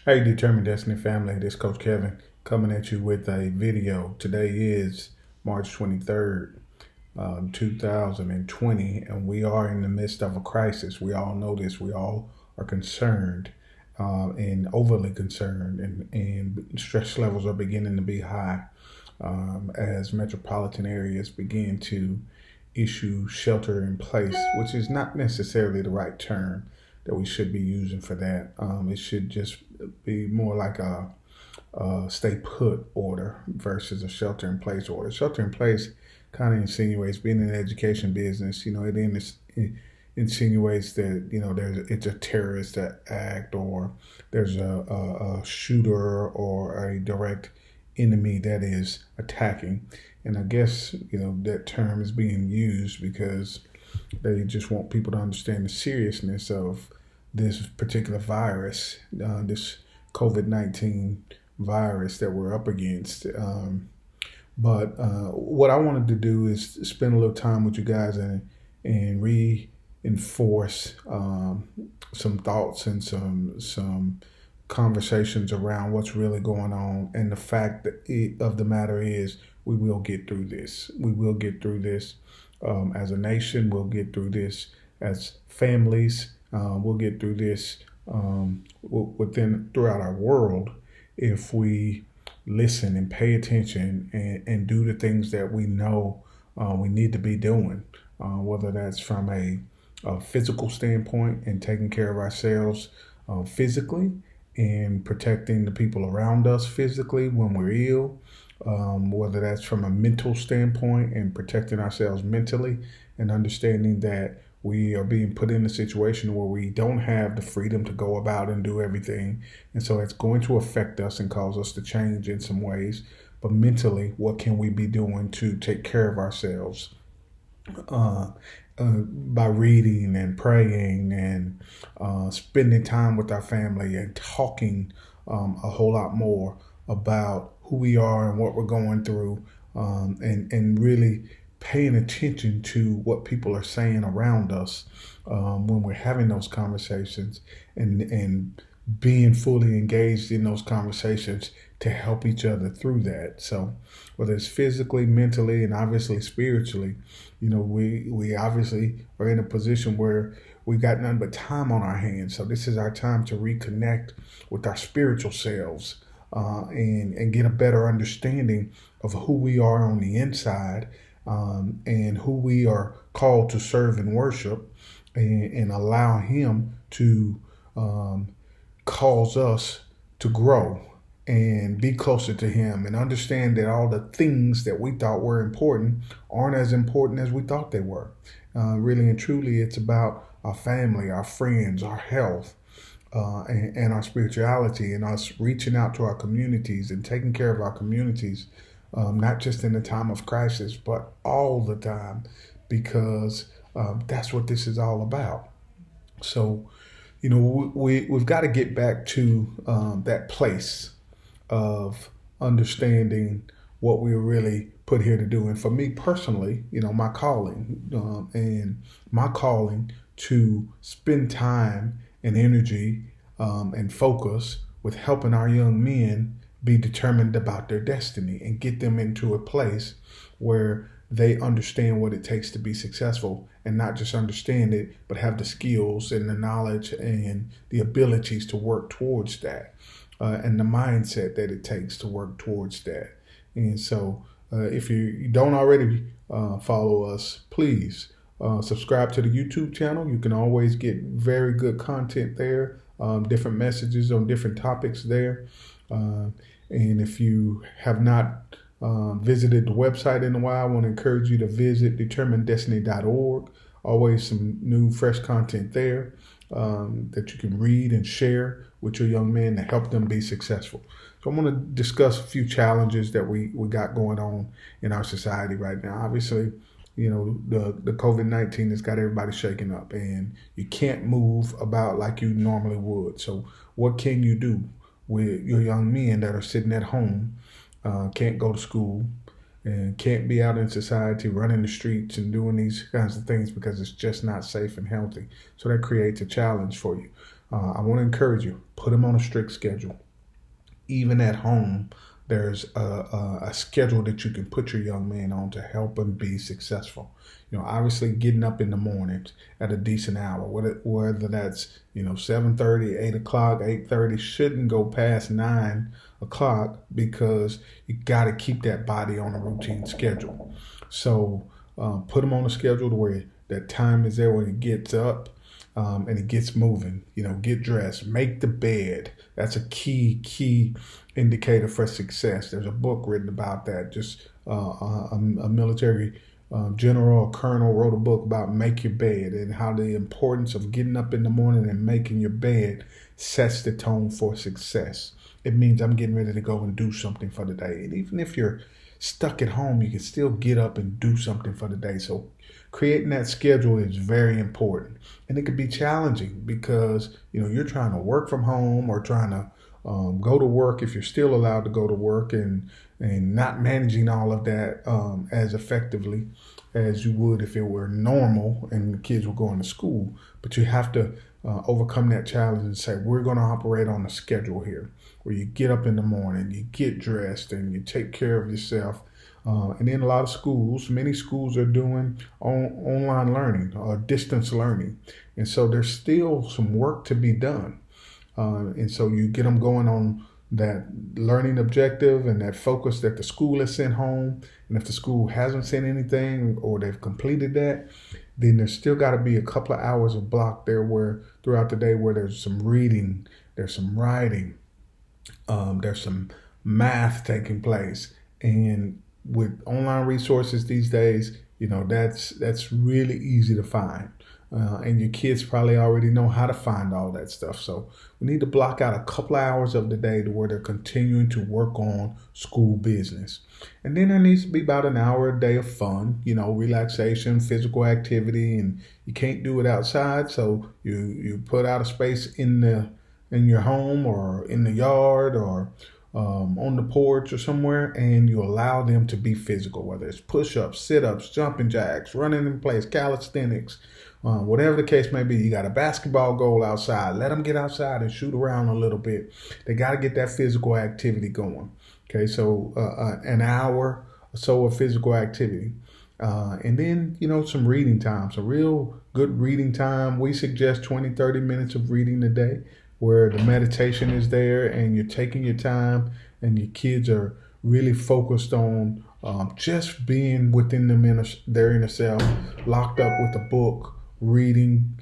Hey, Determined Destiny family, this is Coach Kevin coming at you with a video. Today is March 23rd, 2020, and we are in the midst of a crisis. We all know this. We all are concerned and overly concerned, and stress levels are beginning to be high as metropolitan areas begin to issue shelter in place, which is not necessarily the right term that we should be using for that. It should just be more like a stay put order versus a shelter in place order. Shelter in place kind of insinuates, being in the education business, it insinuates that it's a terrorist act, or there's a shooter or a direct enemy that is attacking. And I guess that term is being used because they just want people to understand the seriousness of this particular virus, this COVID-19 virus that we're up against. But what I wanted to do is spend a little time with you guys and reinforce some thoughts and some conversations around what's really going on, and the fact of the matter is we will get through this. We will get through this as a nation. We'll get through this as families. We'll get through this throughout our world if we listen and pay attention and do the things that we know we need to be doing, whether that's from a physical standpoint and taking care of ourselves physically and protecting the people around us physically when we're ill, whether that's from a mental standpoint and protecting ourselves mentally and understanding that we are being put in a situation where we don't have the freedom to go about and do everything. And so it's going to affect us and cause us to change in some ways. But mentally, what can we be doing to take care of ourselves? By reading and praying and spending time with our family and talking a whole lot more about who we are and what we're going through, and really paying attention to what people are saying around us when we're having those conversations, and being fully engaged in those conversations to help each other through that. So whether it's physically, mentally, and obviously spiritually, we obviously are in a position where we've got nothing but time on our hands. So this is our time to reconnect with our spiritual selves and get a better understanding of who we are on the inside, and who we are called to serve and worship, and allow Him to cause us to grow and be closer to Him, and understand that all the things that we thought were important aren't as important as we thought they were. Really and truly, it's about our family, our friends, our health, and our spirituality, and us reaching out to our communities and taking care of our communities, not just in the time of crisis, but all the time, because that's what this is all about. So, we've got to get back to that place of understanding what we were really put here to do. And for me personally, my calling to spend time and energy and focus with helping our young men be determined about their destiny and get them into a place where they understand what it takes to be successful, and not just understand it, but have the skills and the knowledge and the abilities to work towards that, and the mindset that it takes to work towards that. And so if you don't already follow us, please subscribe to the YouTube channel. You can always get very good content there, different messages on different topics there. And if you have not visited the website in a while, I want to encourage you to visit determineddestiny.org. Always some new, fresh content there that you can read and share with your young men to help them be successful. So I'm going to discuss a few challenges that we got going on in our society right now. Obviously, the COVID-19 has got everybody shaking up, and you can't move about like you normally would. So what can you do with your young men that are sitting at home, can't go to school, and can't be out in society running the streets and doing these kinds of things because it's just not safe and healthy? So that creates a challenge for you. I want to encourage you, put them on a strict schedule. Even at home, there's a schedule that you can put your young man on to help him be successful. Obviously getting up in the mornings at a decent hour, whether that's 7:30, 8 o'clock, 8:30, shouldn't go past 9 o'clock, because you got to keep that body on a routine schedule. So put him on a schedule to where that time is there when he gets up. And he gets moving, get dressed, make the bed. That's a key indicator for success. There's a book written about that. Just a military general or colonel wrote a book about make your bed, and how the importance of getting up in the morning and making your bed sets the tone for success. It means I'm getting ready to go and do something for the day. And even if you're stuck at home, you can still get up and do something for the day. So creating that schedule is very important. And it can be challenging because, you're trying to work from home, or trying to go to work if you're still allowed to go to work, and not managing all of that as effectively as you would if it were normal and the kids were going to school. But you have to overcome that challenge and say, we're going to operate on a schedule here, where you get up in the morning, you get dressed, and you take care of yourself. And then many schools are doing online learning or distance learning. And so there's still some work to be done. And so you get them going on that learning objective and that focus that the school has sent home. And if the school hasn't sent anything, or they've completed that, then there's still got to be a couple of hours of block there where throughout the day where there's some reading, there's some writing, there's some math taking place. And with online resources these days, that's really easy to find. And your kids probably already know how to find all that stuff. So we need to block out a couple of hours of the day to where they're continuing to work on school business. And then there needs to be about an hour a day of fun, relaxation, physical activity, and you can't do it outside. So you put out a space in your home, or in the yard, or on the porch or somewhere, and you allow them to be physical, whether it's push-ups, sit-ups, jumping jacks, running in place, calisthenics, whatever the case may be. You got a basketball goal outside, let them get outside and shoot around a little bit. They got to get that physical activity going. Okay, so an hour or so of physical activity. And then, some reading time, some real good reading time. We suggest 20, 30 minutes of reading a day, where the meditation is there and you're taking your time, and your kids are really focused on just being within their inner self, locked up with a book, reading,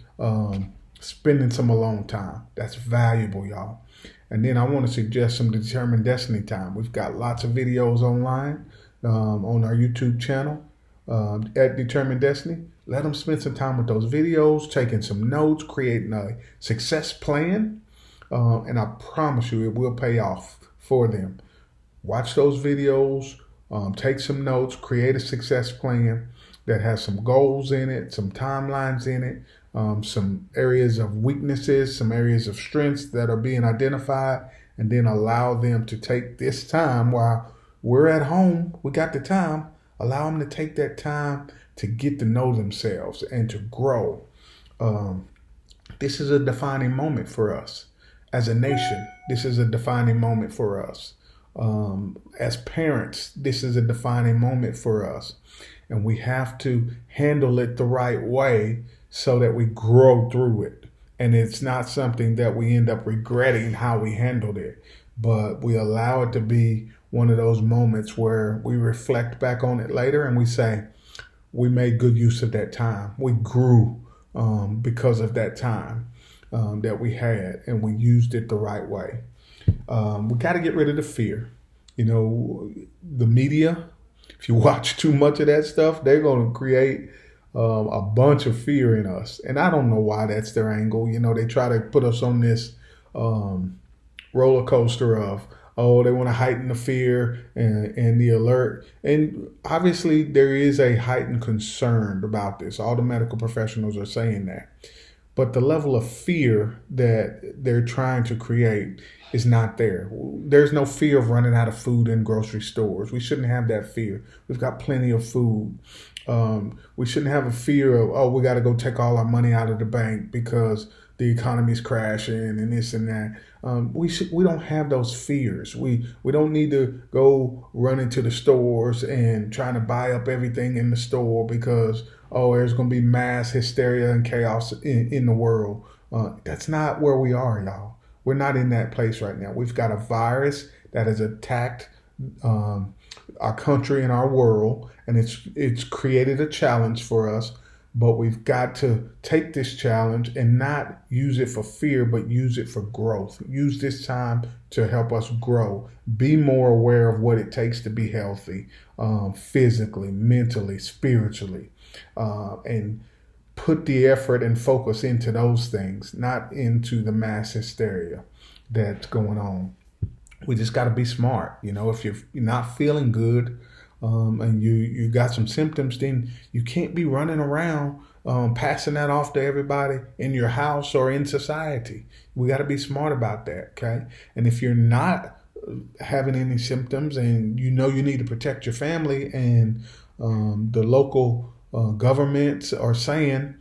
spending some alone time. That's valuable, y'all. And then I want to suggest some Determined Destiny time. We've got lots of videos online on our YouTube channel at Determined Destiny. Let them spend some time with those videos, taking some notes, creating a success plan. And I promise you, it will pay off for them. Watch those videos, take some notes, create a success plan that has some goals in it, some timelines in it, some areas of weaknesses, some areas of strengths that are being identified, and then allow them to take this time while we're at home. We got the time. Allow them to take that time to get to know themselves and to grow. This is a defining moment for us. As a nation, this is a defining moment for us. As parents, this is a defining moment for us. And we have to handle it the right way so that we grow through it. And it's not something that we end up regretting how we handled it, but we allow it to be one of those moments where we reflect back on it later and we say, we made good use of that time. We grew because of that time that we had, and we used it the right way. We got to get rid of the fear. The media, if you watch too much of that stuff, they're going to create a bunch of fear in us. And I don't know why that's their angle. They try to put us on this roller coaster of, they want to heighten the fear and the alert. And obviously there is a heightened concern about this. All the medical professionals are saying that. But the level of fear that they're trying to create is not there. There's no fear of running out of food in grocery stores. We shouldn't have that fear. We've got plenty of food. We shouldn't have a fear of, we got to go take all our money out of the bank because the economy's crashing and this and that. We don't have those fears. We don't need to go running to the stores and trying to buy up everything in the store because there's going to be mass hysteria and chaos in the world. That's not where we are, y'all. We're not in that place right now. We've got a virus that has attacked our country and our world, and it's created a challenge for us. But we've got to take this challenge and not use it for fear, but use it for growth. Use this time to help us grow. Be more aware of what it takes to be healthy, physically, mentally, spiritually, and put the effort and focus into those things, not into the mass hysteria that's going on. We just got to be smart. If you're not feeling good, and you got some symptoms, then you can't be running around passing that off to everybody in your house or in society. We got to be smart about that, okay? And if you're not having any symptoms and you need to protect your family, and the local governments are saying,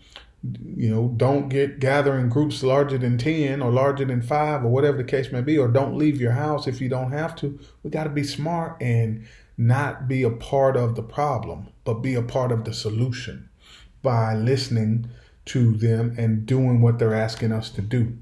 don't get gathering groups larger than 10 or larger than 5 or whatever the case may be, or don't leave your house if you don't have to. We got to be smart and not be a part of the problem, but be a part of the solution by listening to them and doing what they're asking us to do.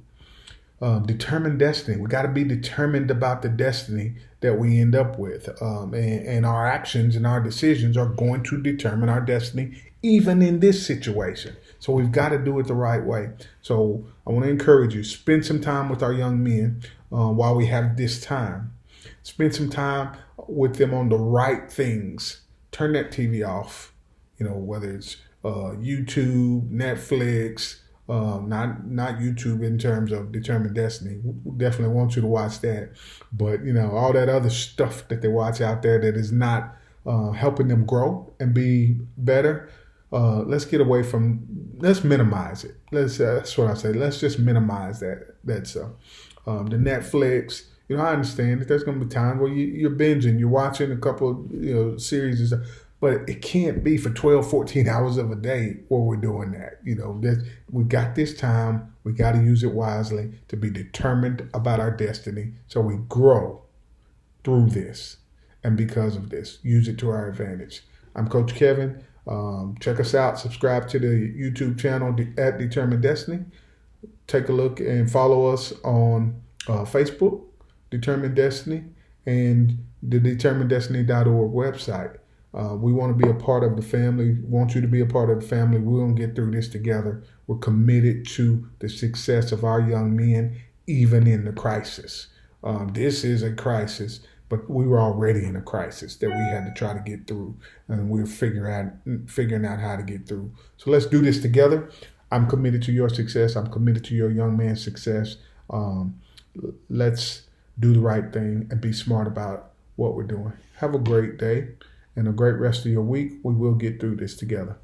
Determined destiny. We got to be determined about the destiny that we end up with. And our actions and our decisions are going to determine our destiny, even in this situation. So we've got to do it the right way. So I want to encourage you, spend some time with our young men while we have this time. Spend some time with them on the right things. Turn that TV off, whether it's YouTube, Netflix, not YouTube in terms of Determined Destiny. We definitely want you to watch that. But, all that other stuff that they watch out there that is not helping them grow and be better, let's minimize it. That's what I say. Let's just minimize that stuff. The Netflix, I understand that there's going to be times where you're binging, you're watching a couple of, series and stuff, but it can't be for 12, 14 hours of a day where we're doing that. We got this time. We got to use it wisely to be determined about our destiny so we grow through this. And because of this, use it to our advantage. I'm Coach Kevin. Check us out. Subscribe to the YouTube channel at Determined Destiny. Take a look and follow us on Facebook, Determined Destiny, and the determineddestiny.org website. We want to be a part of the family. We want you to be a part of the family. We're going to get through this together. We're committed to the success of our young men, even in the crisis. This is a crisis, but we were already in a crisis that we had to try to get through, and we're figuring out how to get through. So let's do this together. I'm committed to your success. I'm committed to your young man's success. Let's do the right thing and be smart about what we're doing. Have a great day and a great rest of your week. We will get through this together.